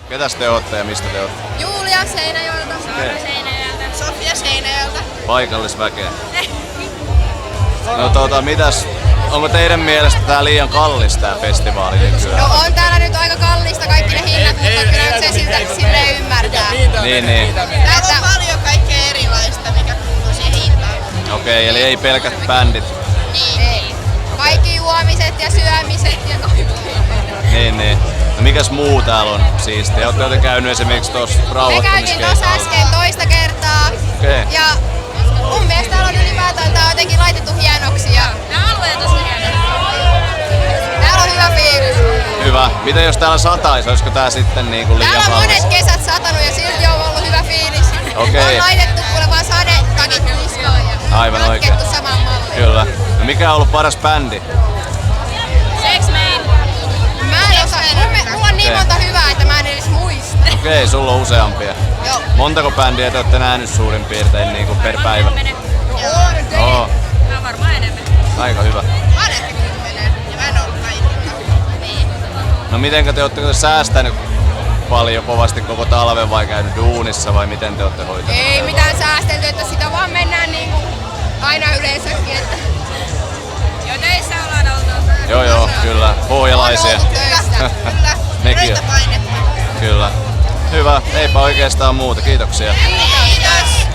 Ketäs te ootte ja mistä te ootte? Julia Seinäjoelta. Okei. Seinäjoelta. Sofia Seinäjoelta. Paikallisväkeä. No mitäs, onko teidän mielestä tää liian kallis tää festivaali nykyään? No on täällä nyt aika kallista kaikki ne hinnat, mutta kyllä se silleen ymmärtää. Niin. Täällä on paljon kaikkea erilaista, mikä kuuluu siihen hintaan. Okei, eli ei pelkät bändit. Niin. Kaikki juomiset ja syömiset ja kaikki. Niin. No mikäs muu täällä on siistiä? Ootte käynyt esimerkiksi tuossa Me käytiin tuossa rauhoittamiskeikalla? äsken toista kertaa. Okei. Ja mun mielestä täällä on ylipäätään tää on jotenkin laitettu hienoksi. Ja tää alue on tosi hieno. Täällä on hyvä fiilis. Hyvä. Miten jos täällä sataisi, olisiko tää sitten niinku liian Täällä on kallis? monet kesät satanut ja silti on ollut hyvä fiilis. Okei. On laitettu kuule vaan sadetakit niskoon ja Aivan oikein. jatkettu samaan malliin. Kyllä. No mikä on ollut paras bändi? X-Men. Mä en osaa. Mulla on niin Okei. monta hyvää, että mä en edes muista. Okei, sulla on useampia. Joo. Montako bändiä te olette nähnyt suurin piirtein niinku per päivä? Oo, Mä varmaan enemmän. aika hyvä. Mä oon ehkä 10 ja mä en ollut kaikilla. Niin. No mitenkä te ootte säästänyt paljon kovasti koko talven vai käynyt duunissa vai miten te ootte hoitaneet? Ei mitään säästelty, että sitä vaan mennään niinku aina yleensäkin. Että... Jo töissä ollaan oltu. Joo, kyllä. Pohjalaisia. On oltu töissä, kyllä. Nekin. Töitä painetta. Kyllä. Hyvä, eipä oikeastaan muuta. Kiitoksia. Kiitos.